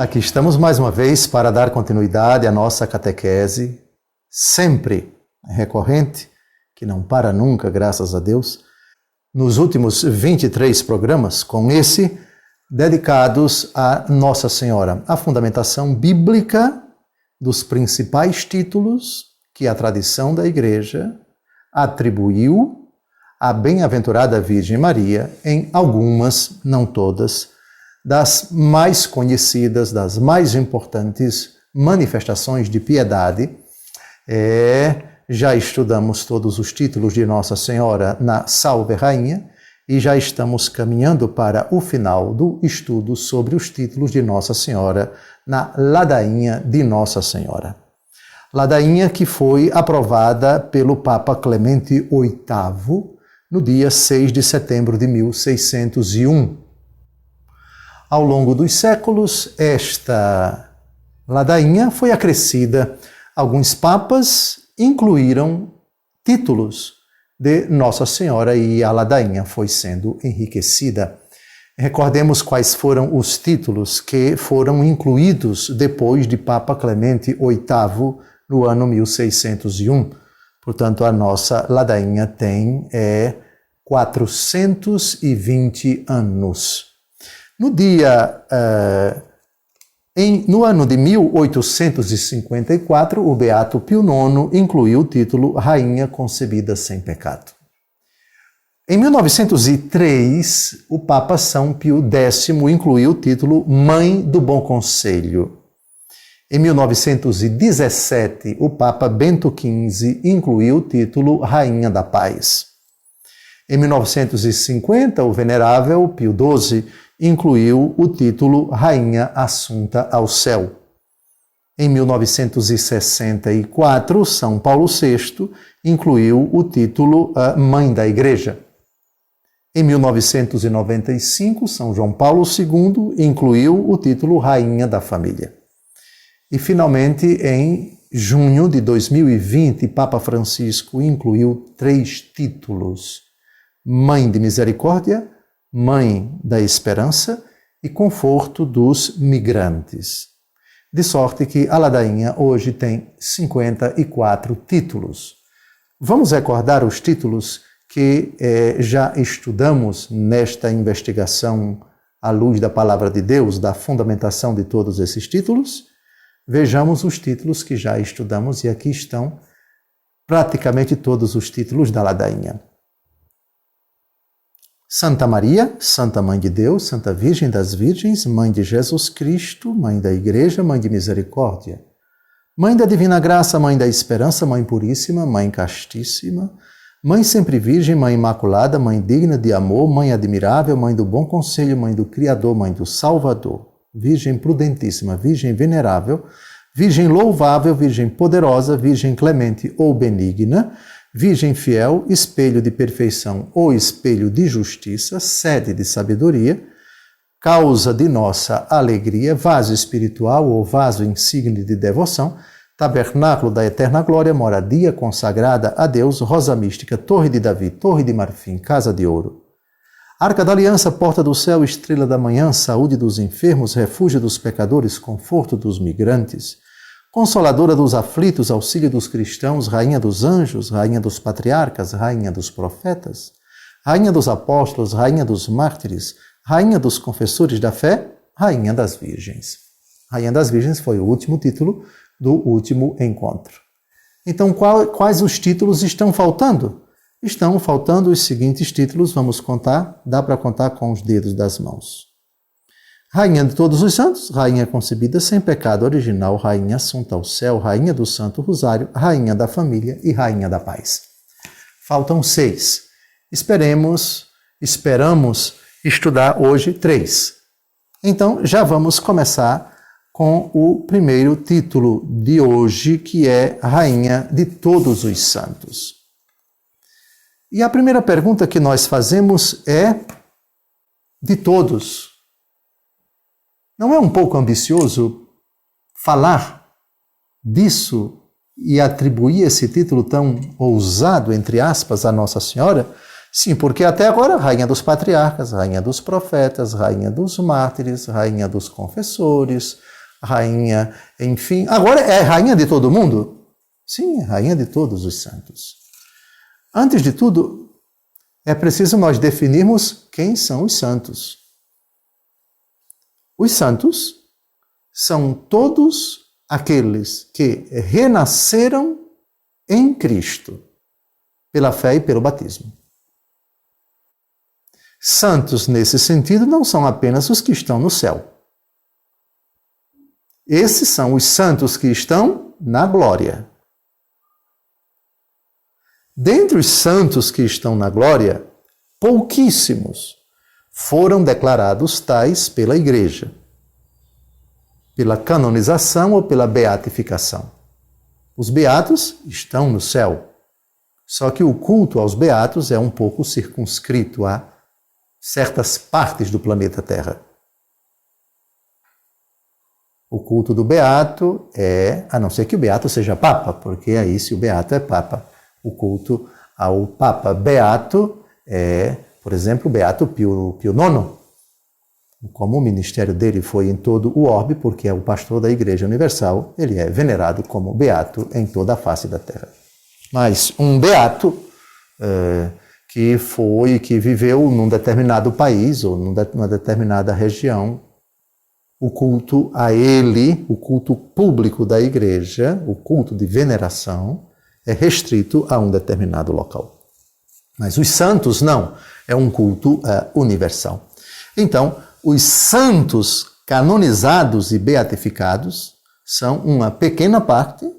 Aqui estamos mais uma vez para dar continuidade à nossa catequese, sempre recorrente, que não para nunca, graças a Deus, nos últimos 23 programas, com esse, dedicados a Nossa Senhora, a fundamentação bíblica dos principais títulos que a tradição da Igreja atribuiu à bem-aventurada Virgem Maria em algumas, não todas, das mais conhecidas, das mais importantes manifestações de piedade. Já estudamos todos os títulos de Nossa Senhora na Salve Rainha e já estamos caminhando para o final do estudo sobre os títulos de Nossa Senhora na Ladainha de Nossa Senhora. Ladainha que foi aprovada pelo Papa Clemente VIII no dia 6 de setembro de 1601. Ao longo dos séculos, esta ladainha foi acrescida. Alguns papas incluíram títulos de Nossa Senhora e a ladainha foi sendo enriquecida. Recordemos quais foram os títulos que foram incluídos depois de Papa Clemente VIII no ano 1601. Portanto, a nossa ladainha tem 420 anos. No ano de 1854, o Beato Pio IX incluiu o título Rainha Concebida Sem Pecado. Em 1903, o Papa São Pio X incluiu o título Mãe do Bom Conselho. Em 1917, o Papa Bento XV incluiu o título Rainha da Paz. Em 1950, o Venerável Pio XII incluiu o título Rainha Assunta ao Céu. Em 1964, São Paulo VI incluiu o título Mãe da Igreja. Em 1995, São João Paulo II incluiu o título Rainha da Família. E, finalmente, em junho de 2020, Papa Francisco incluiu 3 títulos: Mãe de Misericórdia, Mãe da Esperança e Conforto dos Migrantes. De sorte que a ladainha hoje tem 54 títulos. Vamos recordar os títulos que já estudamos nesta investigação à luz da Palavra de Deus, da fundamentação de todos esses títulos? Vejamos os títulos que já estudamos e aqui estão praticamente todos os títulos da ladainha. Santa Maria, Santa Mãe de Deus, Santa Virgem das Virgens, Mãe de Jesus Cristo, Mãe da Igreja, Mãe de Misericórdia, Mãe da Divina Graça, Mãe da Esperança, Mãe Puríssima, Mãe Castíssima, Mãe Sempre Virgem, Mãe Imaculada, Mãe Digna de Amor, Mãe Admirável, Mãe do Bom Conselho, Mãe do Criador, Mãe do Salvador, Virgem Prudentíssima, Virgem Venerável, Virgem Louvável, Virgem Poderosa, Virgem Clemente ou Benigna, Virgem fiel, espelho de perfeição ou espelho de justiça, sede de sabedoria, causa de nossa alegria, vaso espiritual ou vaso insígne de devoção, tabernáculo da eterna glória, moradia consagrada a Deus, rosa mística, torre de Davi, torre de marfim, casa de ouro. Arca da aliança, porta do céu, estrela da manhã, saúde dos enfermos, refúgio dos pecadores, conforto dos migrantes. Consoladora dos aflitos, auxílio dos cristãos, rainha dos anjos, rainha dos patriarcas, rainha dos profetas, rainha dos apóstolos, rainha dos mártires, rainha dos confessores da fé, rainha das virgens. Rainha das virgens foi o último título do último encontro. Então, quais os títulos estão faltando? Estão faltando os seguintes títulos, vamos contar, dá para contar com os dedos das mãos. Rainha de todos os santos, Rainha concebida sem pecado original, Rainha assunta ao céu, Rainha do Santo Rosário, Rainha da Família e Rainha da Paz. Faltam 6. Esperamos estudar hoje 3. Então, já vamos começar com o primeiro título de hoje, que é Rainha de todos os santos. E a primeira pergunta que nós fazemos é de todos. Não é um pouco ambicioso falar disso e atribuir esse título tão ousado, entre aspas, à Nossa Senhora? Sim, porque até agora, rainha dos patriarcas, rainha dos profetas, rainha dos mártires, rainha dos confessores, rainha, enfim. Agora é rainha de todo mundo? Sim, é rainha de todos os santos. Antes de tudo, é preciso nós definirmos quem são os santos. Os santos são todos aqueles que renasceram em Cristo, pela fé e pelo batismo. Santos, nesse sentido, não são apenas os que estão no céu. Esses são os santos que estão na glória. Dentre os santos que estão na glória, pouquíssimos foram declarados tais pela Igreja, pela canonização ou pela beatificação. Os beatos estão no céu, só que o culto aos beatos é um pouco circunscrito a certas partes do planeta Terra. O culto do beato é, a não ser que o beato seja papa, porque aí se o beato é papa, o culto ao papa beato é, por exemplo, o beato Pio IX, como o ministério dele foi em todo o orbe, porque é o pastor da Igreja Universal, ele é venerado como beato em toda a face da terra. Mas um beato que viveu num determinado país ou numa determinada região, o culto a ele, o culto público da Igreja, o culto de veneração, é restrito a um determinado local. Mas os santos não, é um culto universal. Então, os santos canonizados e beatificados são uma pequena parte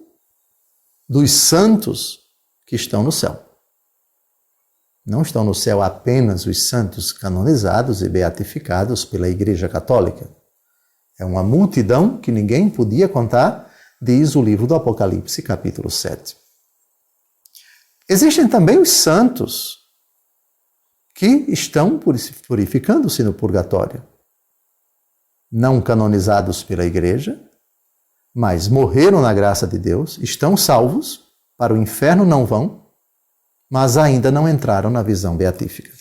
dos santos que estão no céu. Não estão no céu apenas os santos canonizados e beatificados pela Igreja Católica. É uma multidão que ninguém podia contar, diz o livro do Apocalipse, capítulo 7. Existem também os santos que estão purificando-se no purgatório. Não canonizados pela Igreja, mas morreram na graça de Deus, estão salvos, para o inferno não vão, mas ainda não entraram na visão beatífica.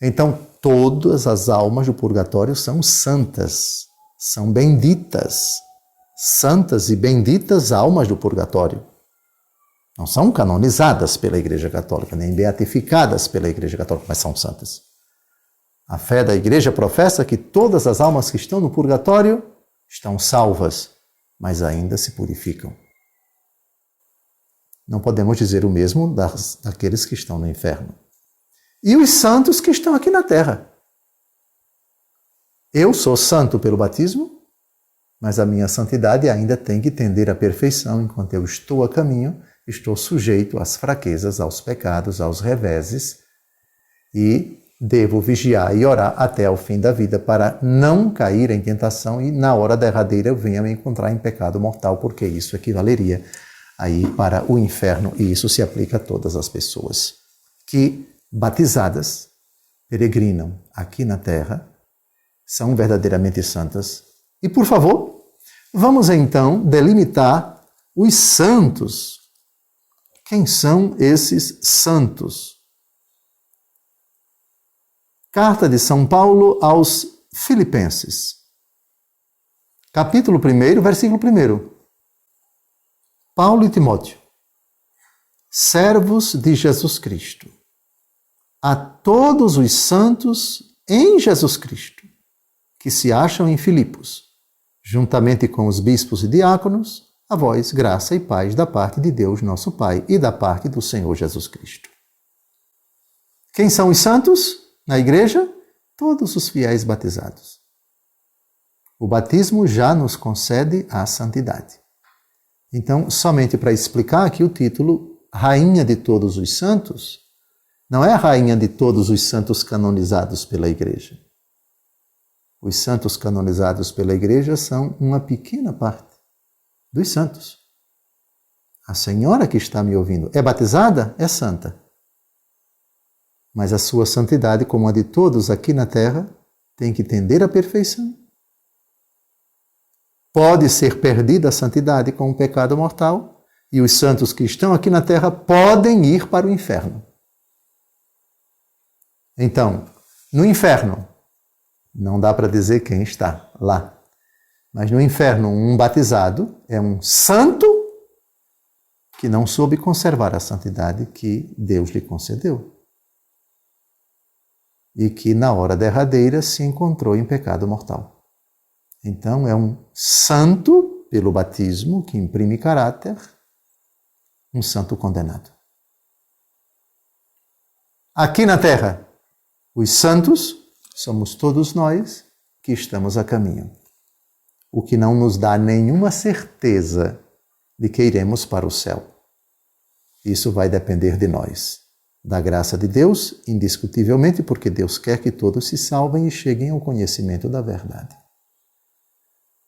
Então, todas as almas do purgatório são santas, são benditas. Santas e benditas almas do purgatório. Não são canonizadas pela Igreja Católica, nem beatificadas pela Igreja Católica, mas são santas. A fé da Igreja professa que todas as almas que estão no purgatório estão salvas, mas ainda se purificam. Não podemos dizer o mesmo daqueles que estão no inferno. E os santos que estão aqui na terra. Eu sou santo pelo batismo, mas a minha santidade ainda tem que tender à perfeição enquanto eu estou a caminho, estou sujeito às fraquezas, aos pecados, aos reveses e devo vigiar e orar até o fim da vida para não cair em tentação e na hora derradeira eu venha me encontrar em pecado mortal, porque isso equivaleria aí para o inferno e isso se aplica a todas as pessoas que, batizadas, peregrinam aqui na terra, são verdadeiramente santas. E, por favor, vamos então delimitar os santos. Quem são esses santos? Carta de São Paulo aos Filipenses. Capítulo 1, versículo 1. Paulo e Timóteo, servos de Jesus Cristo, a todos os santos em Jesus Cristo, que se acham em Filipos, juntamente com os bispos e diáconos, a vós graça e paz da parte de Deus, nosso Pai, e da parte do Senhor Jesus Cristo. Quem são os santos na igreja? Todos os fiéis batizados. O batismo já nos concede a santidade. Então, somente para explicar aqui o título, Rainha de todos os santos, não é a rainha de todos os santos canonizados pela igreja. Os santos canonizados pela igreja são uma pequena parte dos santos. A senhora que está me ouvindo é batizada? É santa. Mas a sua santidade, como a de todos aqui na terra, tem que tender à perfeição. Pode ser perdida a santidade com o pecado mortal, e os santos que estão aqui na terra podem ir para o inferno. Então, no inferno, não dá para dizer quem está lá, mas no inferno um batizado é um santo que não soube conservar a santidade que Deus lhe concedeu e que na hora derradeira se encontrou em pecado mortal. Então é um santo pelo batismo que imprime caráter, um santo condenado. Aqui na terra, os santos somos todos nós que estamos a caminho, o que não nos dá nenhuma certeza de que iremos para o céu. Isso vai depender de nós, da graça de Deus, indiscutivelmente, porque Deus quer que todos se salvem e cheguem ao conhecimento da verdade.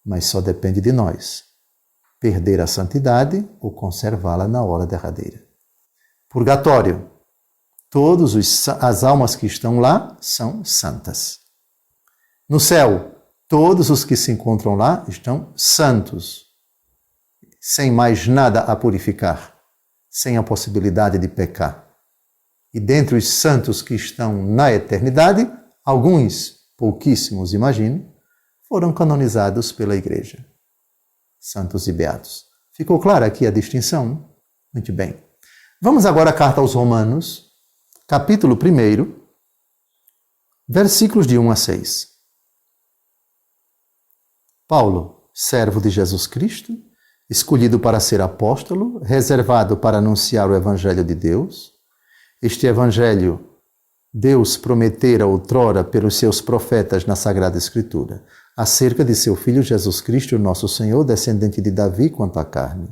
Mas só depende de nós, perder a santidade ou conservá-la na hora derradeira. Purgatório. Todas as almas que estão lá são santas. No céu, todos os que se encontram lá estão santos, sem mais nada a purificar, sem a possibilidade de pecar. E dentre os santos que estão na eternidade, alguns, pouquíssimos, imagino, foram canonizados pela Igreja. Santos e beatos. Ficou clara aqui a distinção? Muito bem. Vamos agora à carta aos Romanos, capítulo 1, versículos de 1 a 6. Paulo, servo de Jesus Cristo, escolhido para ser apóstolo, reservado para anunciar o Evangelho de Deus. Este Evangelho Deus prometera outrora pelos seus profetas na Sagrada Escritura, acerca de seu Filho Jesus Cristo, nosso Senhor, descendente de Davi quanto à carne,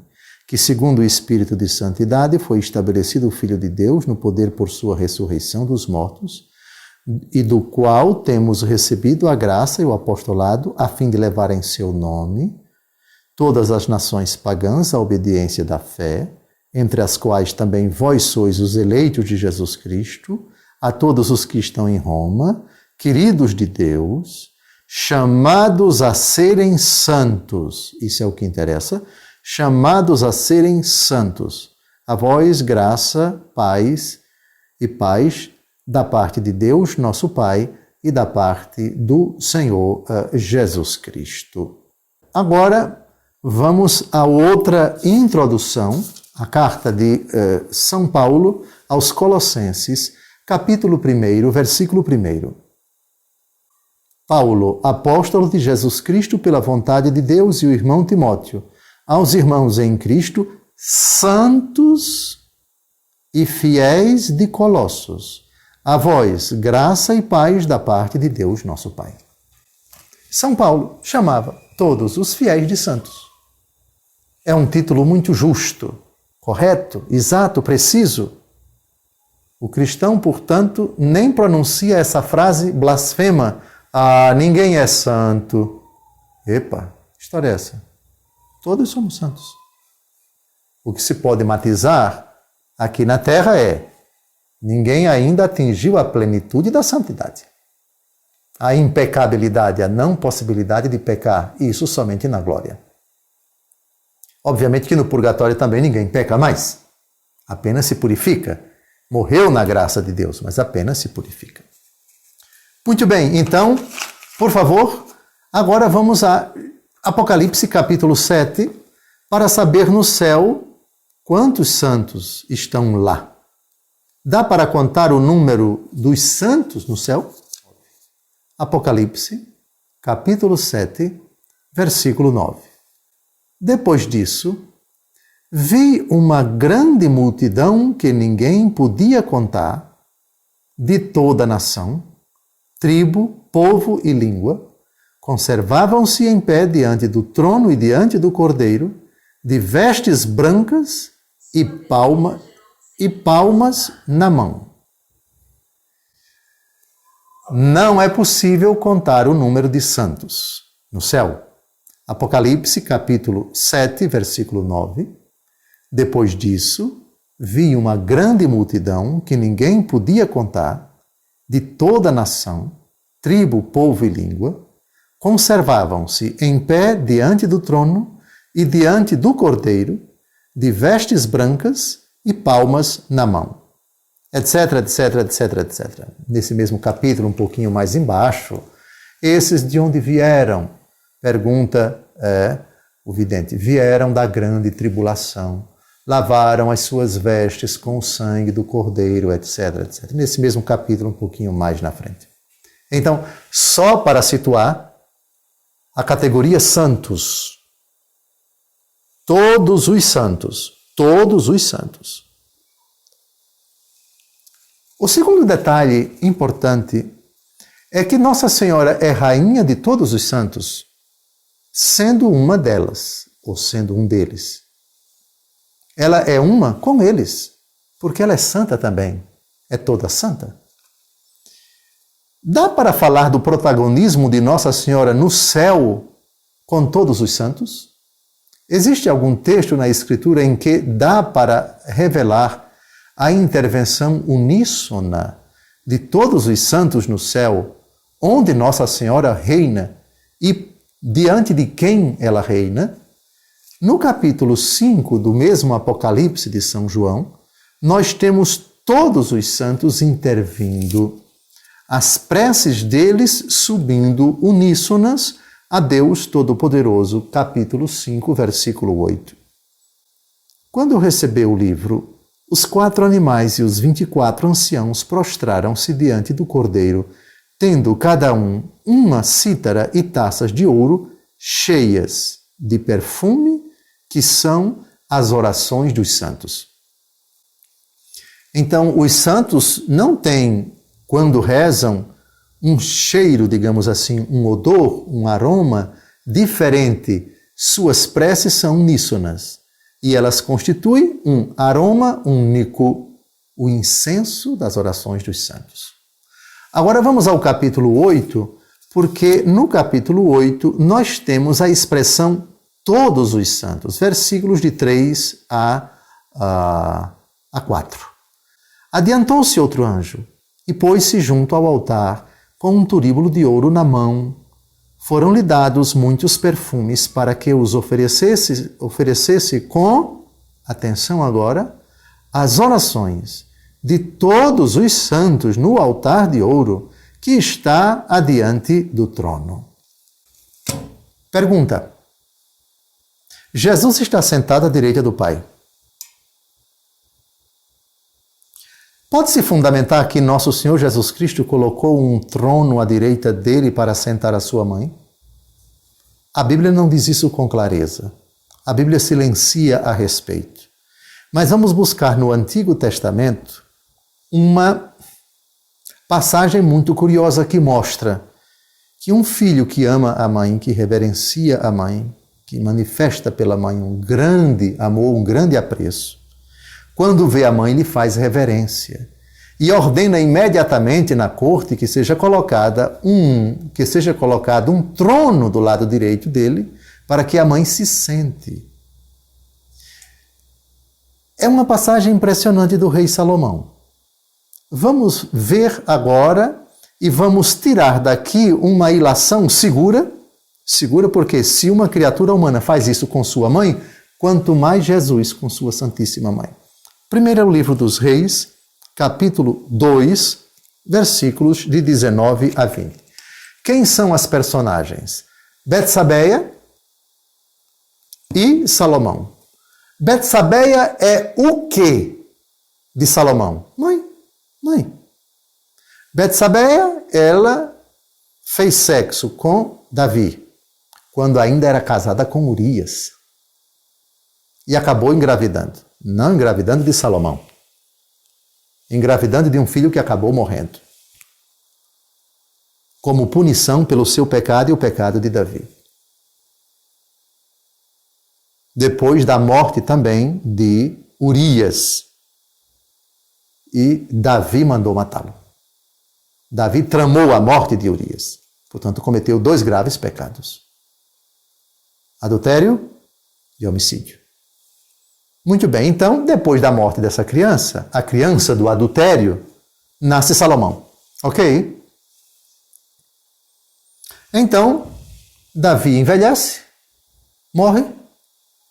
que segundo o Espírito de Santidade foi estabelecido o Filho de Deus no poder por sua ressurreição dos mortos, e do qual temos recebido a graça e o apostolado, a fim de levar em seu nome todas as nações pagãs à obediência da fé, entre as quais também vós sois os eleitos de Jesus Cristo, a todos os que estão em Roma, queridos de Deus, chamados a serem santos. Isso é o que interessa. Chamados a serem santos. A vós, graça, paz e paz da parte de Deus, nosso Pai, e da parte do Senhor Jesus Cristo. Agora, vamos a outra introdução, a carta de São Paulo aos Colossenses, capítulo 1, versículo 1. Paulo, apóstolo de Jesus Cristo pela vontade de Deus, e o irmão Timóteo, aos irmãos em Cristo, santos e fiéis de Colossos, a vós, graça e paz da parte de Deus, nosso Pai. São Paulo chamava todos os fiéis de santos. É um título muito justo, correto, exato, preciso. O cristão, portanto, nem pronuncia essa frase blasfema: "Ah, ninguém é santo." Epa, que história é essa? Todos somos santos. O que se pode matizar aqui na terra é: ninguém ainda atingiu a plenitude da santidade. A impecabilidade, a não possibilidade de pecar, isso somente na glória. Obviamente que no purgatório também ninguém peca mais. Apenas se purifica. Morreu na graça de Deus, mas apenas se purifica. Muito bem, então, por favor, agora vamos a Apocalipse capítulo 7, para saber no céu quantos santos estão lá. Dá para contar o número dos santos no céu? Apocalipse, capítulo 7, versículo 9. Depois disso, vi uma grande multidão que ninguém podia contar, de toda a nação, tribo, povo e língua, conservavam-se em pé diante do trono e diante do Cordeiro, de vestes brancas e palmas na mão. Não é possível contar o número de santos no céu. Apocalipse, capítulo 7, versículo 9. Depois disso, vi uma grande multidão que ninguém podia contar, de toda a nação, tribo, povo e língua, conservavam-se em pé diante do trono e diante do Cordeiro, de vestes brancas e palmas na mão. etc, etc, etc, etc. Nesse mesmo capítulo, um pouquinho mais embaixo, esses de onde vieram? Pergunta o vidente. Vieram da grande tribulação, lavaram as suas vestes com o sangue do Cordeiro, etc, etc. Nesse mesmo capítulo, um pouquinho mais na frente. Então, só para situar, a categoria santos, todos os santos, todos os santos. O segundo detalhe importante é que Nossa Senhora é rainha de todos os santos, sendo uma delas, ou sendo um deles. Ela é uma com eles, porque ela é santa também, é toda santa. Dá para falar do protagonismo de Nossa Senhora no céu com todos os santos? Existe algum texto na Escritura em que dá para revelar a intervenção uníssona de todos os santos no céu, onde Nossa Senhora reina e diante de quem ela reina? No capítulo 5 do mesmo Apocalipse de São João, nós temos todos os santos intervindo, as preces deles subindo uníssonas a Deus Todo-Poderoso, capítulo 5, versículo 8. Quando recebeu o livro, os 4 animais e os 24 anciãos prostraram-se diante do Cordeiro, tendo cada um uma cítara e taças de ouro cheias de perfume, que são as orações dos santos. Então, os santos não têm, quando rezam, um cheiro, digamos assim, um odor, um aroma diferente. Suas preces são uníssonas e elas constituem um aroma único, o incenso das orações dos santos. Agora vamos ao capítulo 8, porque no capítulo 8 nós temos a expressão todos os santos, versículos de 3 a 4. Adiantou-se outro anjo e pôs-se junto ao altar com um turíbulo de ouro na mão. Foram-lhe dados muitos perfumes para que os oferecesse com, atenção agora, as orações de todos os santos no altar de ouro que está adiante do trono. Pergunta: Jesus está sentado à direita do Pai. Pode-se fundamentar que nosso Senhor Jesus Cristo colocou um trono à direita dele para sentar a sua mãe? A Bíblia não diz isso com clareza. A Bíblia silencia a respeito. Mas vamos buscar no Antigo Testamento uma passagem muito curiosa que mostra que um filho que ama a mãe, que reverencia a mãe, que manifesta pela mãe um grande amor, um grande apreço, quando vê a mãe, lhe faz reverência e ordena imediatamente na corte que seja colocado um trono do lado direito dele para que a mãe se sente. É uma passagem impressionante do rei Salomão. Vamos ver agora e vamos tirar daqui uma ilação segura porque se uma criatura humana faz isso com sua mãe, quanto mais Jesus com sua Santíssima Mãe. Primeiro é o livro dos Reis, capítulo 2, versículos de 19 a 20. Quem são as personagens? Betsabeia e Salomão. Betsabeia é o quê de Salomão? Mãe. Betsabeia, ela fez sexo com Davi, quando ainda era casada com Urias. E acabou engravidando. Não engravidando de Salomão. Engravidando de um filho que acabou morrendo. Como punição pelo seu pecado e o pecado de Davi. Depois da morte também de Urias. E Davi mandou matá-lo. Davi tramou a morte de Urias. Portanto, cometeu 2 graves pecados: adultério e homicídio. Muito bem, então, depois da morte dessa criança, a criança do adultério, nasce Salomão. Ok? Então, Davi envelhece, morre,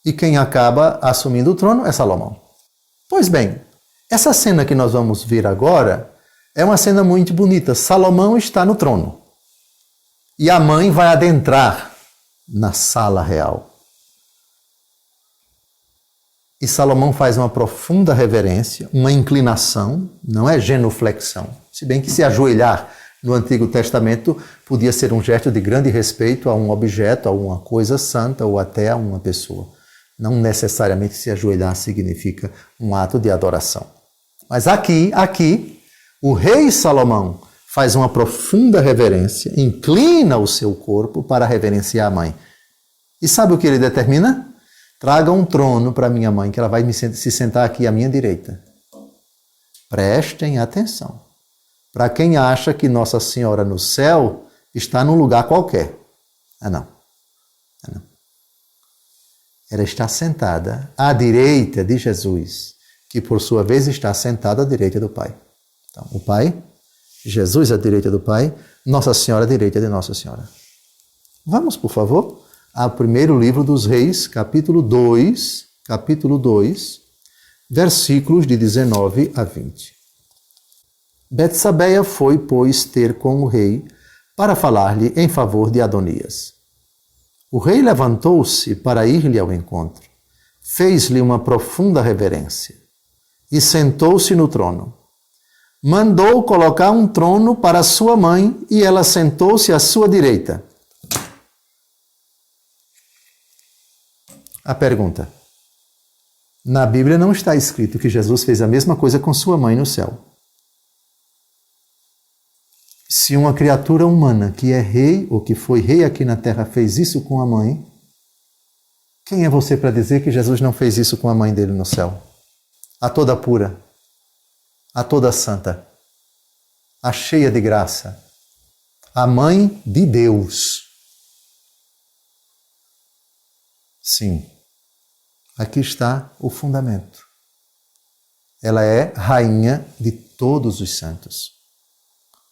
e quem acaba assumindo o trono é Salomão. Pois bem, Essa cena que nós vamos ver agora é uma cena muito bonita. Salomão está no trono e a mãe vai adentrar na sala real. E Salomão faz uma profunda reverência, uma inclinação, não é genuflexão. Se bem que se ajoelhar no Antigo Testamento podia ser um gesto de grande respeito a um objeto, a uma coisa santa ou até a uma pessoa. Não necessariamente se ajoelhar significa um ato de adoração. Mas aqui, o rei Salomão faz uma profunda reverência, inclina o seu corpo para reverenciar a mãe. E sabe o que ele determina? Traga um trono para minha mãe, que ela vai se sentar aqui à minha direita. Prestem atenção. Para quem acha que Nossa Senhora no céu está num lugar qualquer. Não. Ela está sentada à direita de Jesus, que por sua vez está sentado à direita do Pai. Então, o Pai, Jesus à direita do Pai, Nossa Senhora à direita de Nossa Senhora. Vamos, por favor, ao primeiro livro dos Reis, capítulo 2, versículos de 19 a 20. Betsabeia foi, pois, ter com o rei para falar-lhe em favor de Adonias. O rei levantou-se para ir-lhe ao encontro, fez-lhe uma profunda reverência e sentou-se no trono. Mandou colocar um trono para sua mãe e ela sentou-se à sua direita. A pergunta: na Bíblia não está escrito que Jesus fez a mesma coisa com sua mãe no céu. Se uma criatura humana que é rei ou que foi rei aqui na terra fez isso com a mãe, quem é você para dizer que Jesus não fez isso com a mãe dele no céu? A toda pura, a toda santa, a cheia de graça, a mãe de Deus. Sim, aqui está o fundamento. Ela é rainha de todos os santos,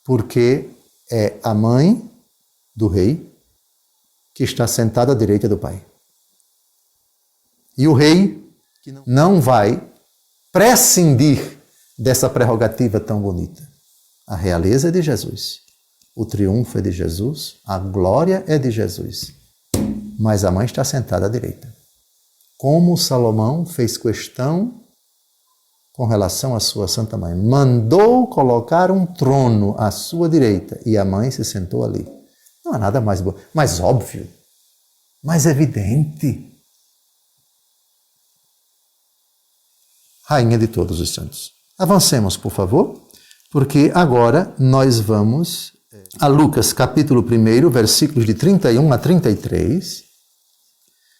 porque é a mãe do rei que está sentada à direita do Pai. E o rei não vai prescindir dessa prerrogativa tão bonita. A realeza é de Jesus, o triunfo é de Jesus, a glória é de Jesus, mas a mãe está sentada à direita. Como Salomão fez questão com relação à sua santa mãe. Mandou colocar um trono à sua direita e a mãe se sentou ali. Não há nada mais óbvio, mais evidente. Rainha de todos os santos. Avancemos, por favor, porque agora nós vamos a Lucas capítulo 1, versículos de 31 a 33.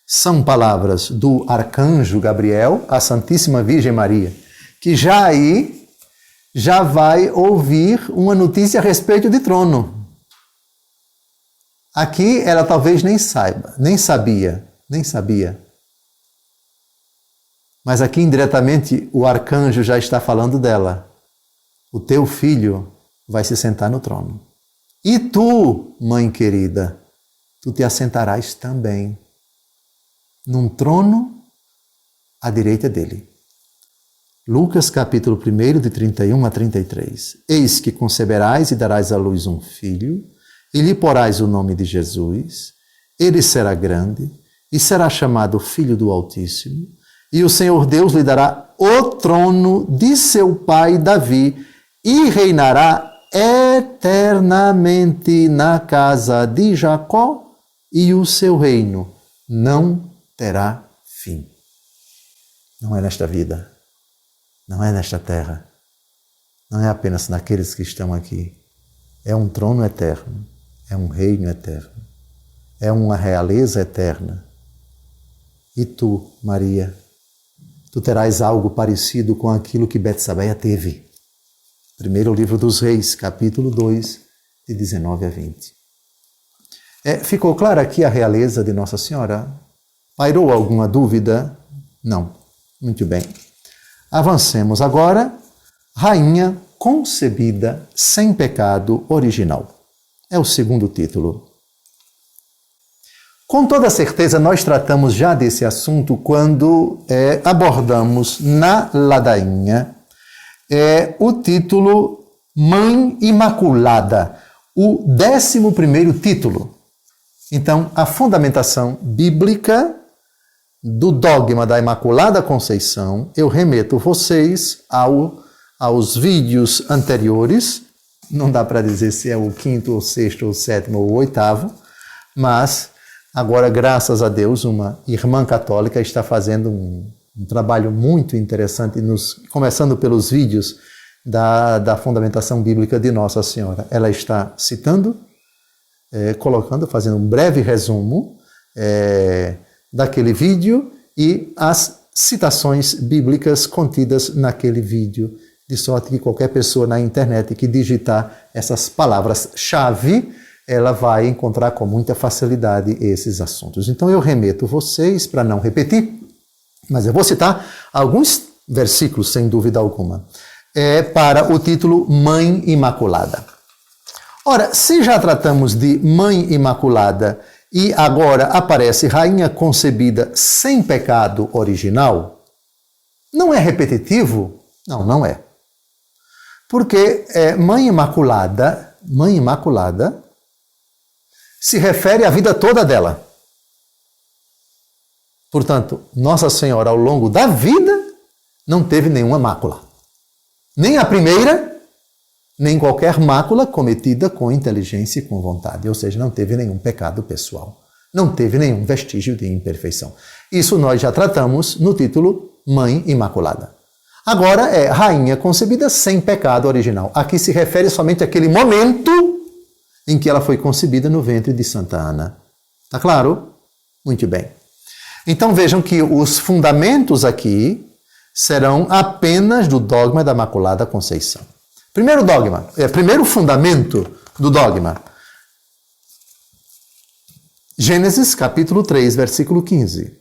São palavras do arcanjo Gabriel à Santíssima Virgem Maria, que já vai ouvir uma notícia a respeito de trono. Aqui ela talvez nem sabia. Mas aqui indiretamente o arcanjo já está falando dela. O teu filho vai se sentar no trono. E tu, mãe querida, tu te assentarás também num trono à direita dele. Lucas capítulo 1, de 31 a 33. Eis que conceberás e darás à luz um filho, e lhe porás o nome de Jesus. Ele será grande, e será chamado Filho do Altíssimo, e o Senhor Deus lhe dará o trono de seu pai Davi, e reinará eternamente na casa de Jacó, e o seu reino não terá fim. Não é nesta vida. Não é nesta terra, não é apenas naqueles que estão aqui. É um trono eterno, é um reino eterno, é uma realeza eterna. E tu, Maria, tu terás algo parecido com aquilo que Betsabeia teve. Primeiro livro dos Reis, capítulo 2, de 19 a 20. Ficou clara aqui a realeza de Nossa Senhora? Pairou alguma dúvida? Não. Muito bem. Avancemos agora. Rainha concebida sem pecado original. É o segundo título. Com toda certeza, nós tratamos já desse assunto quando abordamos na ladainha é o título Mãe Imaculada, o 11º título. Então, a fundamentação bíblica do dogma da Imaculada Conceição, eu remeto vocês aos vídeos anteriores, não dá para dizer se é o 5º, ou 6º, ou 7º, ou 8º, mas agora, graças a Deus, uma irmã católica está fazendo um trabalho muito interessante, começando pelos vídeos da fundamentação bíblica de Nossa Senhora. Ela está citando, fazendo um breve resumo daquele vídeo e as citações bíblicas contidas naquele vídeo, de sorte que qualquer pessoa na internet que digitar essas palavras-chave, ela vai encontrar com muita facilidade esses assuntos. Então eu remeto vocês, para não repetir, mas eu vou citar alguns versículos, sem dúvida alguma, para o título Mãe Imaculada. Ora, se já tratamos de Mãe Imaculada e agora aparece Rainha concebida sem pecado original, não é repetitivo? Não, não é. Porque Mãe Imaculada se refere à vida toda dela. Portanto, Nossa Senhora, ao longo da vida, não teve nenhuma mácula. Nem a primeira, nem qualquer mácula cometida com inteligência e com vontade. Ou seja, não teve nenhum pecado pessoal. Não teve nenhum vestígio de imperfeição. Isso nós já tratamos no título Mãe Imaculada. Agora é Rainha concebida sem pecado original. Aqui se refere somente àquele momento em que ela foi concebida no ventre de Santa Ana. Está claro? Muito bem. Então vejam que os fundamentos aqui serão apenas do dogma da Imaculada Conceição. Primeiro fundamento do dogma. Gênesis capítulo 3, versículo 15.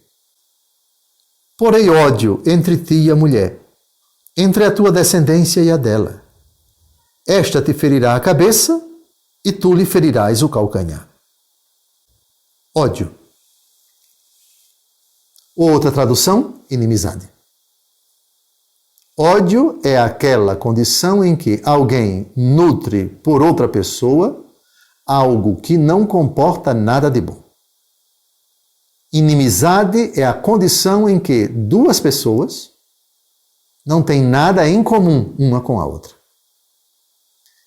Porém ódio entre ti e a mulher, entre a tua descendência e a dela. Esta te ferirá a cabeça e tu lhe ferirás o calcanhar. Ódio. Outra tradução, inimizade. Ódio é aquela condição em que alguém nutre por outra pessoa algo que não comporta nada de bom. Inimizade é a condição em que duas pessoas não têm nada em comum uma com a outra.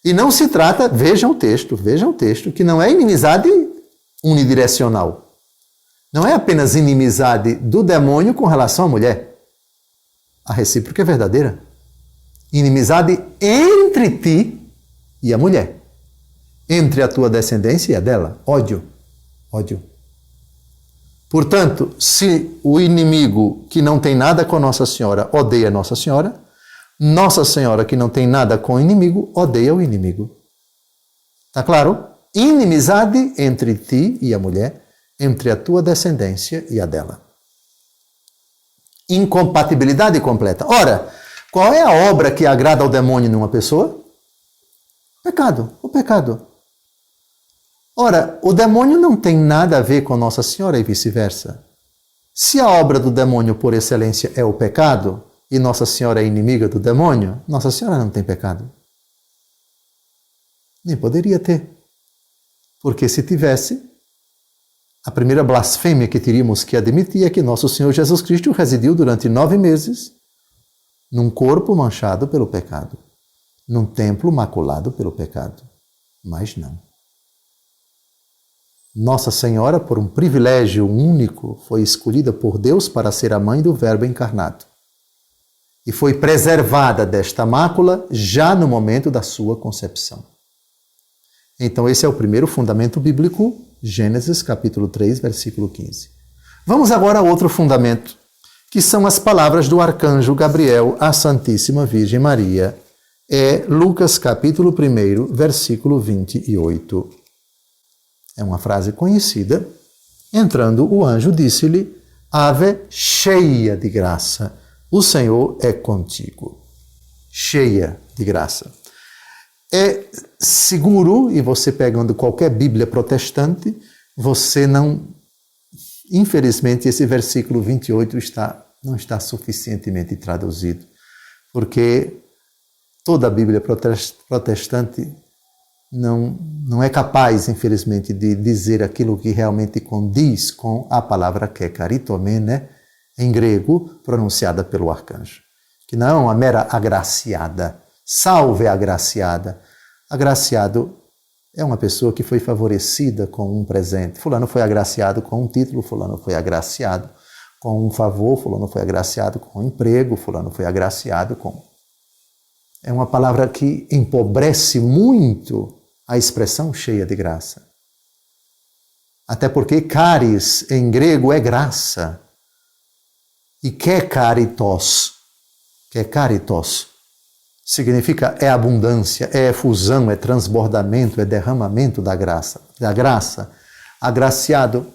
E não se trata, vejam o texto, que não é inimizade unidirecional. Não é apenas inimizade do demônio com relação à mulher. A recíproca é verdadeira. Inimizade entre ti e a mulher. Entre a tua descendência e a dela. Ódio. Ódio. Portanto, se o inimigo que não tem nada com Nossa Senhora odeia Nossa Senhora que não tem nada com o inimigo odeia o inimigo. Está claro? Inimizade entre ti e a mulher, entre a tua descendência e a dela. Incompatibilidade completa. Ora, qual é a obra que agrada ao demônio numa pessoa? O pecado. Ora, o demônio não tem nada a ver com Nossa Senhora e vice-versa. Se a obra do demônio por excelência é o pecado, e Nossa Senhora é inimiga do demônio, Nossa Senhora não tem pecado. Nem poderia ter. Porque se tivesse, a primeira blasfêmia que teríamos que admitir é que Nosso Senhor Jesus Cristo residiu durante 9 meses num corpo manchado pelo pecado, num templo maculado pelo pecado. Mas não. Nossa Senhora, por um privilégio único, foi escolhida por Deus para ser a mãe do Verbo encarnado. E foi preservada desta mácula já no momento da sua concepção. Então esse é o primeiro fundamento bíblico, Gênesis capítulo 3, versículo 15. Vamos agora a outro fundamento, que são as palavras do arcanjo Gabriel à Santíssima Virgem Maria. É Lucas capítulo 1, versículo 28. É uma frase conhecida. Entrando o anjo disse-lhe: Ave cheia de graça, o Senhor é contigo. Cheia de graça. É seguro, e você pegando qualquer Bíblia protestante, você não... Infelizmente, esse versículo 28 não está suficientemente traduzido, porque toda a Bíblia protestante não é capaz, infelizmente, de dizer aquilo que realmente condiz com a palavra que é caritomene, em grego, pronunciada pelo arcanjo. Que não é uma mera agraciada. Salve a agraciada. Agraciado é uma pessoa que foi favorecida com um presente. Fulano foi agraciado com um título, fulano foi agraciado com um favor, fulano foi agraciado com um emprego, fulano foi agraciado com... É uma palavra que empobrece muito a expressão cheia de graça. Até porque caris em grego é graça. E que caritos significa é abundância, é efusão, é transbordamento, é derramamento da graça. Agraciado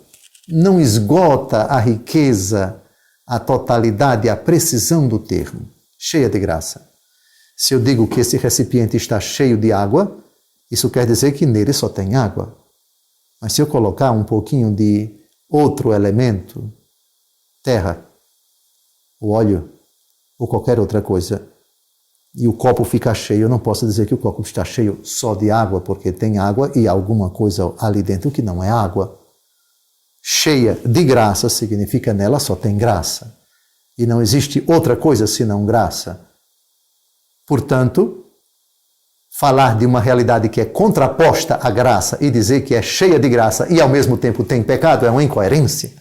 não esgota a riqueza, a totalidade, a precisão do termo. Cheia de graça. Se eu digo que esse recipiente está cheio de água, isso quer dizer que nele só tem água. Mas se eu colocar um pouquinho de outro elemento, terra, o óleo ou qualquer outra coisa, e o copo fica cheio, eu não posso dizer que o copo está cheio só de água, porque tem água e alguma coisa ali dentro que não é água. Cheia de graça significa nela só tem graça. E não existe outra coisa senão graça. Portanto, falar de uma realidade que é contraposta à graça e dizer que é cheia de graça e ao mesmo tempo tem pecado é uma incoerência.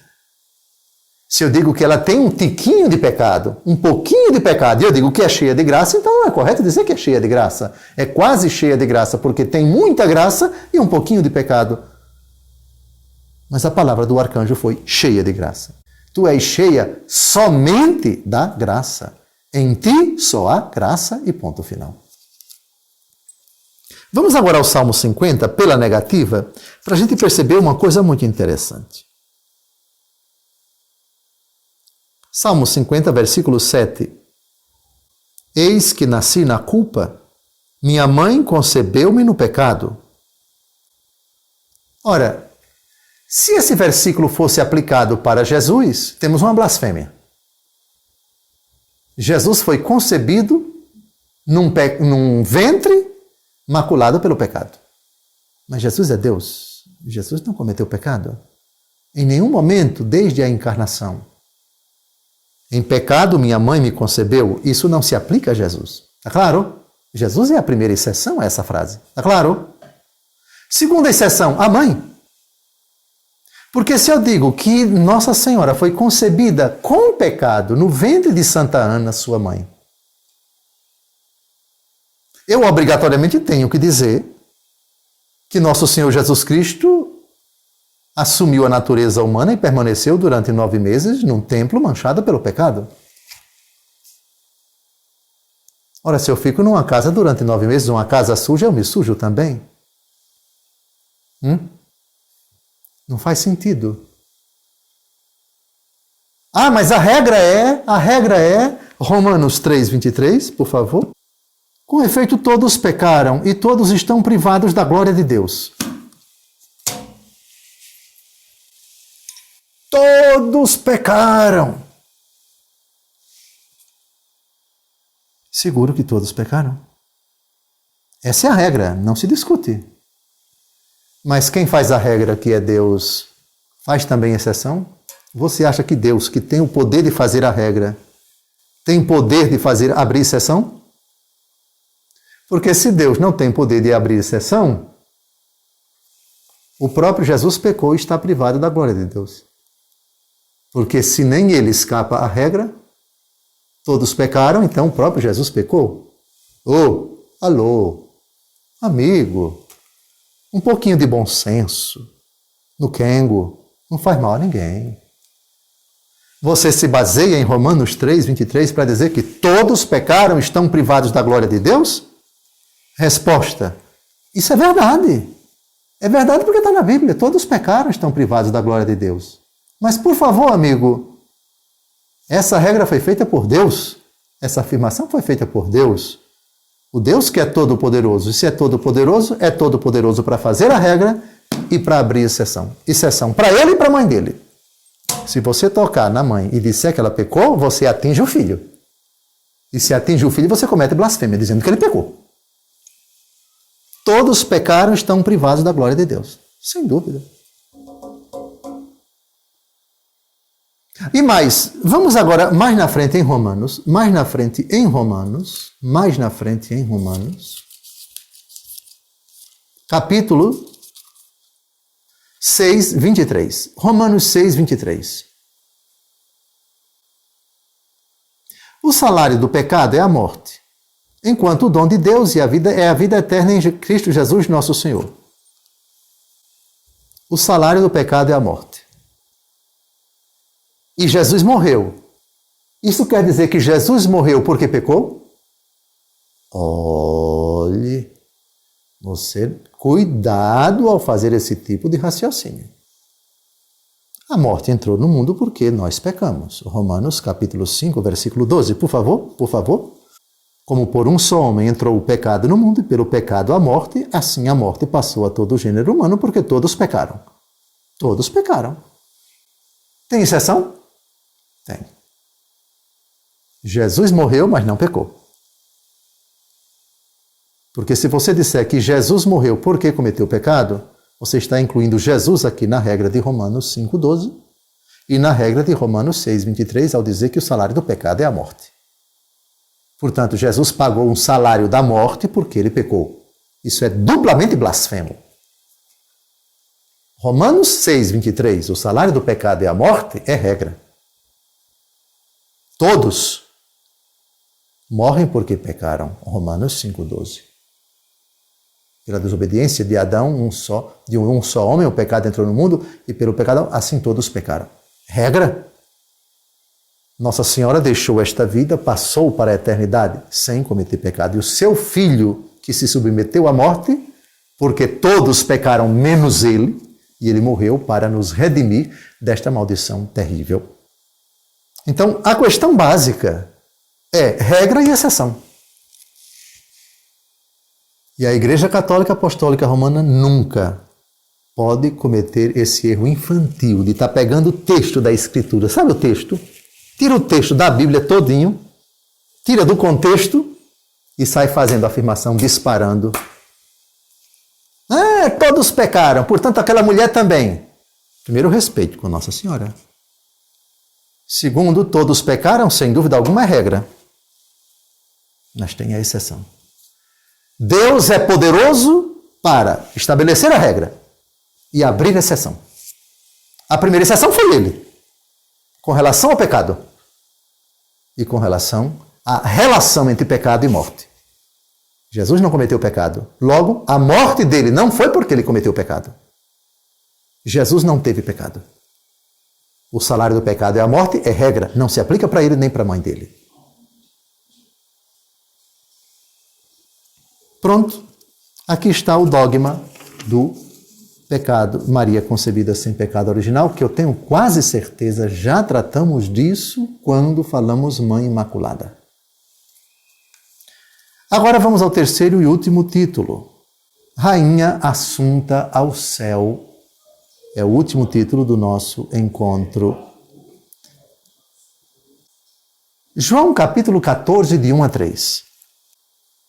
Se eu digo que ela tem um tiquinho de pecado, um pouquinho de pecado, e eu digo que é cheia de graça, então não é correto dizer que é cheia de graça. É quase cheia de graça, porque tem muita graça e um pouquinho de pecado. Mas a palavra do arcanjo foi cheia de graça. Tu és cheia somente da graça. Em ti só há graça e ponto final. Vamos agora ao Salmo 50, pela negativa, para a gente perceber uma coisa muito interessante. Salmo 50, versículo 7. Eis que nasci na culpa, minha mãe concebeu-me no pecado. Ora, se esse versículo fosse aplicado para Jesus, temos uma blasfêmia. Jesus foi concebido num ventre maculado pelo pecado. Mas Jesus é Deus. Jesus não cometeu pecado. Em nenhum momento, desde a encarnação. Em pecado minha mãe me concebeu. Isso não se aplica a Jesus. Está claro? Jesus é a primeira exceção a essa frase. Está claro? Segunda exceção, a mãe. Porque se eu digo que Nossa Senhora foi concebida com pecado no ventre de Santa Ana, sua mãe, eu obrigatoriamente tenho que dizer que Nosso Senhor Jesus Cristo assumiu a natureza humana e permaneceu durante 9 meses num templo manchado pelo pecado. Ora, se eu fico numa casa durante 9 meses, uma casa suja, eu me sujo também. Não faz sentido. Ah, mas a regra é Romanos 3:23, por favor. Com efeito, todos pecaram e todos estão privados da glória de Deus. Todos pecaram. Seguro que todos pecaram. Essa é a regra, não se discute. Mas quem faz a regra, que é Deus, faz também exceção? Você acha que Deus, que tem o poder de fazer a regra, tem poder de abrir exceção? Porque se Deus não tem poder de abrir exceção, o próprio Jesus pecou e está privado da glória de Deus. Porque se nem ele escapa à regra, todos pecaram, então o próprio Jesus pecou. Alô, amigo, um pouquinho de bom senso no Kengo não faz mal a ninguém. Você se baseia em Romanos 3:23 para dizer que todos pecaram e estão privados da glória de Deus? Resposta: isso é verdade. É verdade porque está na Bíblia. Todos pecaram e estão privados da glória de Deus. Mas, por favor, amigo, essa regra foi feita por Deus. Essa afirmação foi feita por Deus. O Deus que é todo-poderoso. E se é todo-poderoso para fazer a regra e para abrir exceção. Exceção para ele e para a mãe dele. Se você tocar na mãe e disser que ela pecou, você atinge o filho. e se atinge o Filho, você comete blasfêmia, dizendo que ele pecou. Todos pecaram e estão privados da glória de Deus. Sem dúvida. E mais, vamos agora mais na frente em Romanos, capítulo 6, 23. Romanos 6, 23. O salário do pecado é a morte, enquanto o dom de Deus e a vida é a vida eterna em Cristo Jesus, nosso Senhor. O salário do pecado é a morte. E Jesus morreu. Isso quer dizer que Jesus morreu porque pecou? Olhe, você, cuidado ao fazer esse tipo de raciocínio. A morte entrou no mundo porque nós pecamos. Romanos capítulo 5, versículo 12. Por favor. Como por um só homem entrou o pecado no mundo e pelo pecado a morte, assim a morte passou a todo o gênero humano porque todos pecaram. Todos pecaram. Tem exceção? Tem. Jesus morreu, mas não pecou. Porque se você disser que Jesus morreu porque cometeu pecado, você está incluindo Jesus aqui na regra de Romanos 5,12 e na regra de Romanos 6,23 ao dizer que o salário do pecado é a morte. Portanto, Jesus pagou um salário da morte porque ele pecou. Isso é duplamente blasfemo. Romanos 6,23, o salário do pecado é a morte, é regra. Todos morrem porque pecaram. Romanos 5,12. Pela desobediência de Adão, de um só homem, o pecado entrou no mundo, e pelo pecado, assim todos pecaram. Regra. Nossa Senhora deixou esta vida, passou para a eternidade sem cometer pecado. E o seu Filho, que se submeteu à morte, porque todos pecaram menos ele, e ele morreu para nos redimir desta maldição terrível. Então, a questão básica é regra e exceção. E a Igreja Católica Apostólica Romana nunca pode cometer esse erro infantil de estar pegando o texto da Escritura. Sabe o texto? Tira o texto da Bíblia todinho, tira do contexto e sai fazendo afirmação, disparando. Todos pecaram, portanto aquela mulher também. Primeiro, respeito com Nossa Senhora. Segundo, todos pecaram, sem dúvida alguma é regra. Mas tem a exceção. Deus é poderoso para estabelecer a regra e abrir a exceção. A primeira exceção foi ele, com relação ao pecado e com relação à relação entre pecado e morte. Jesus não cometeu pecado. Logo, a morte dele não foi porque ele cometeu pecado. Jesus não teve pecado. O salário do pecado é a morte, é regra. Não se aplica para ele nem para a mãe dele. Pronto. Aqui está o dogma do pecado. Maria concebida sem pecado original, que eu tenho quase certeza já tratamos disso quando falamos Mãe Imaculada. Agora vamos ao terceiro e último título. Rainha Assunta ao Céu. É o último título do nosso encontro. João capítulo 14, de 1 a 3.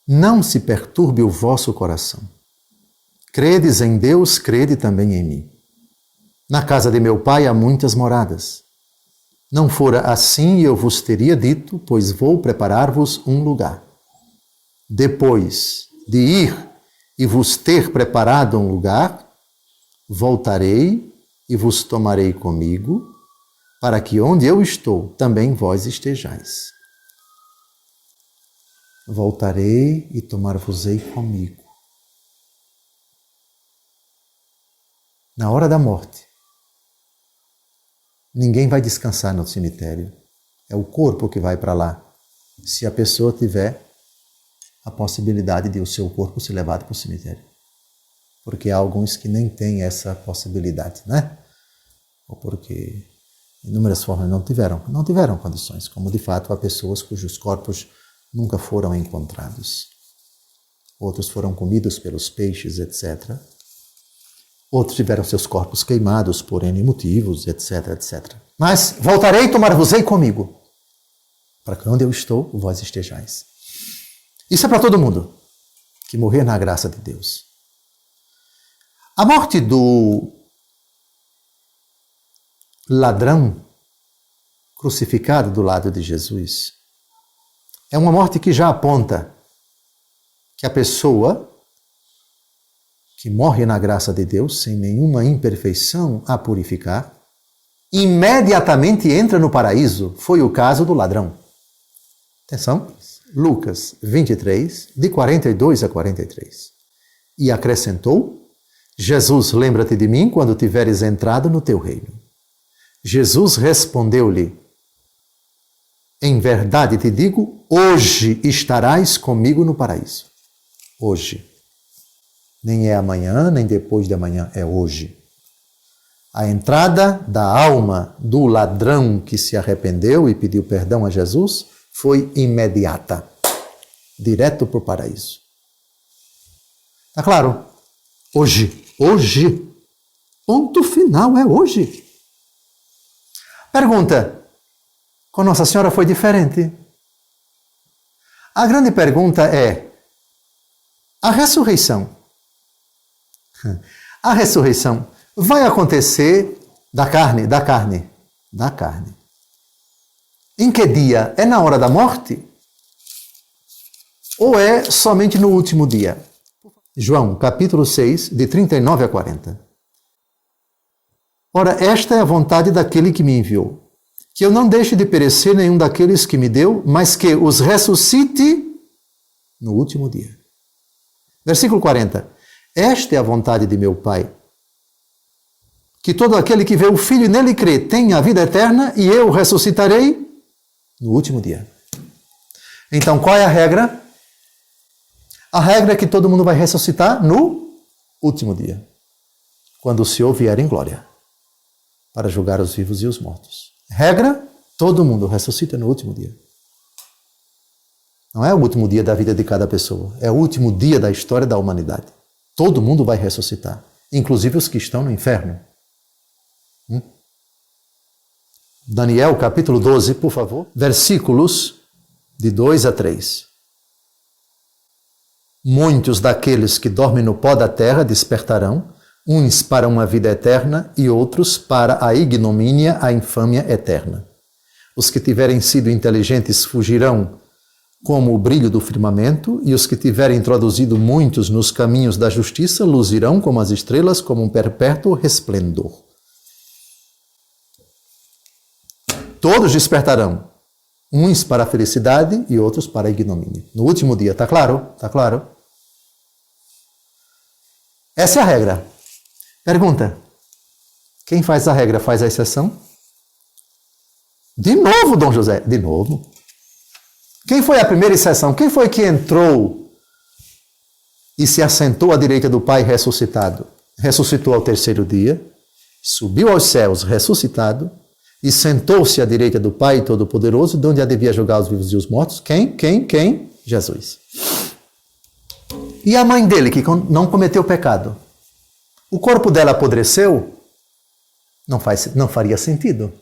Não se perturbe o vosso coração. Credes em Deus, crede também em mim. Na casa de meu Pai há muitas moradas. Não fora assim, eu vos teria dito, pois vou preparar-vos um lugar. Depois de ir e vos ter preparado um lugar, voltarei e vos tomarei comigo, para que onde eu estou, também vós estejais. Voltarei e tomar-vos-ei comigo. Na hora da morte, ninguém vai descansar no cemitério. É o corpo que vai para lá, se a pessoa tiver a possibilidade de o seu corpo ser levado para o cemitério. Porque há alguns que nem têm essa possibilidade, né? Ou porque, de inúmeras formas, não tiveram condições, como de fato há pessoas cujos corpos nunca foram encontrados. Outros foram comidos pelos peixes, etc. Outros tiveram seus corpos queimados por N motivos, etc, etc. Mas voltarei e tomar-vos-ei comigo. para que onde eu estou, vós estejais. Isso é para todo mundo que morrer na graça de Deus. A morte do ladrão crucificado do lado de Jesus é uma morte que já aponta que a pessoa que morre na graça de Deus, sem nenhuma imperfeição a purificar, imediatamente entra no paraíso. Foi o caso do ladrão. Atenção, Lucas 23, de 42 a 43. E acrescentou: Jesus, lembra-te de mim quando tiveres entrado no teu reino. Jesus respondeu-lhe: em verdade te digo, hoje estarás comigo no paraíso. Hoje. Nem é amanhã, nem depois de amanhã, é hoje. A entrada da alma do ladrão que se arrependeu e pediu perdão a Jesus foi imediata, direto para o paraíso. Está claro? Hoje, hoje. Ponto final, é hoje. Pergunta: com Nossa Senhora foi diferente? A grande pergunta é: a ressurreição vai acontecer da carne. Em que dia? É na hora da morte? Ou é somente no último dia? João, capítulo 6, de 39 a 40. Ora, esta é a vontade daquele que me enviou, que eu não deixe de perecer nenhum daqueles que me deu, mas que os ressuscite no último dia. Versículo 40. Esta é a vontade de meu Pai, que todo aquele que vê o Filho e nele crê tenha a vida eterna, e eu ressuscitarei no último dia. Então, qual é a regra? A regra é que todo mundo vai ressuscitar no último dia, quando o Senhor vier em glória, para julgar os vivos e os mortos. Regra: todo mundo ressuscita no último dia. Não é o último dia da vida de cada pessoa, é o último dia da história da humanidade. Todo mundo vai ressuscitar, inclusive os que estão no inferno. Daniel, capítulo 12, por favor, versículos de 2 a 3. Muitos daqueles que dormem no pó da terra despertarão, uns para uma vida eterna e outros para a ignomínia, a infâmia eterna. Os que tiverem sido inteligentes fugirão como o brilho do firmamento, e os que tiverem introduzido muitos nos caminhos da justiça luzirão como as estrelas, como um perpétuo resplendor. Todos despertarão, uns para a felicidade e outros para a ignomínia. No último dia, está claro? Está claro? Essa é a regra. Pergunta: quem faz a regra faz a exceção? De novo, Dom José, de novo. Quem foi a primeira exceção? Quem foi que entrou e se assentou à direita do Pai ressuscitado? Ressuscitou ao terceiro dia, subiu aos céus ressuscitado e sentou-se à direita do Pai Todo-Poderoso, de onde devia julgar os vivos e os mortos. Quem? Jesus. E a mãe dele, que não cometeu pecado? O corpo dela apodreceu? Não faria sentido.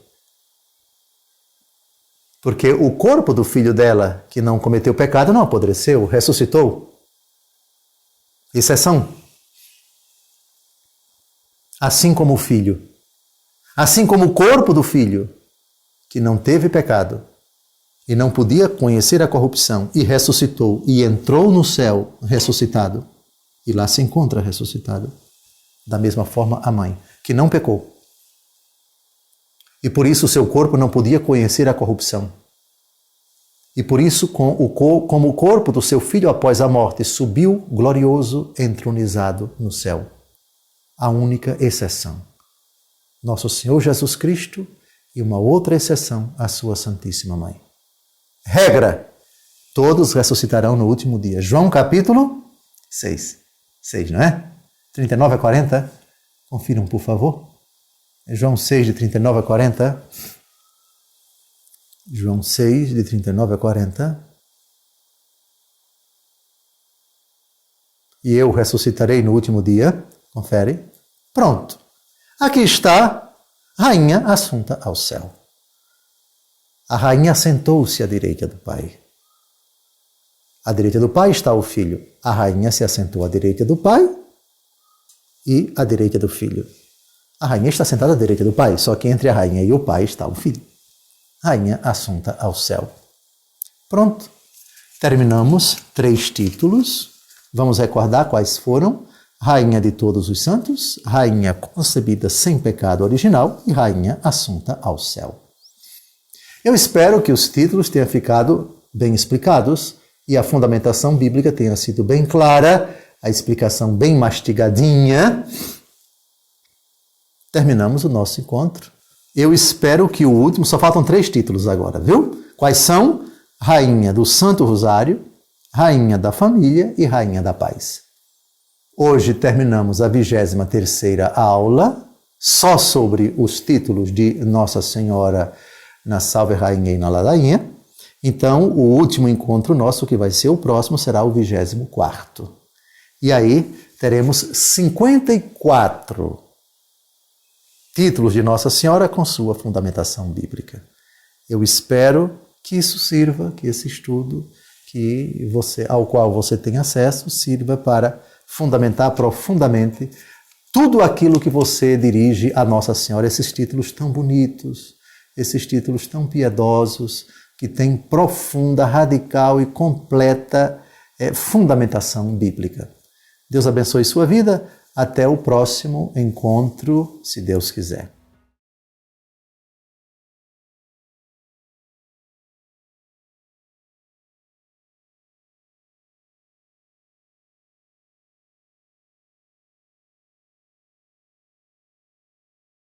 Porque o corpo do filho dela, que não cometeu pecado, não apodreceu, ressuscitou. Exceção. Assim como o filho. Assim como o corpo do filho, que não teve pecado e não podia conhecer a corrupção, e ressuscitou, e entrou no céu ressuscitado, e lá se encontra ressuscitado. Da mesma forma a mãe, que não pecou. E por isso o seu corpo não podia conhecer a corrupção. E por isso, como o corpo do seu filho após a morte subiu glorioso, entronizado no céu. A única exceção. Nosso Senhor Jesus Cristo, e uma outra exceção, a sua Santíssima Mãe. Regra: todos ressuscitarão no último dia. João capítulo 6. 6, não é? 39 a 40. Confiram, por favor. João 6, de 39 a 40. João 6, de 39 a 40. E eu ressuscitarei no último dia. Confere. Pronto. Aqui está Rainha Assunta ao céu. A rainha assentou-se à direita do Pai. À direita do Pai está o Filho. A rainha se assentou à direita do Pai e à direita do Filho. A rainha está sentada à direita do Pai, só que entre a rainha e o Pai está o Filho. Rainha assunta ao céu. Pronto. Terminamos 3 títulos. Vamos recordar quais foram: Rainha de todos os santos, Rainha concebida sem pecado original e Rainha assunta ao céu. Eu espero que os títulos tenham ficado bem explicados e a fundamentação bíblica tenha sido bem clara, a explicação bem mastigadinha. Terminamos o nosso encontro. Eu espero que o último, só faltam 3 títulos agora, viu? Quais são? Rainha do Santo Rosário, Rainha da Família e Rainha da Paz. Hoje terminamos a 23ª aula, só sobre os títulos de Nossa Senhora na Salve Rainha e na Ladainha. Então, o último encontro nosso, que vai ser o próximo, será o 24º. E aí teremos 54 títulos de Nossa Senhora com sua fundamentação bíblica. Eu espero que isso sirva, que esse estudo ao qual você tem acesso sirva para fundamentar profundamente tudo aquilo que você dirige a Nossa Senhora, esses títulos tão bonitos, esses títulos tão piedosos, que têm profunda, radical e completa fundamentação bíblica. Deus abençoe sua vida. Até o próximo encontro, se Deus quiser.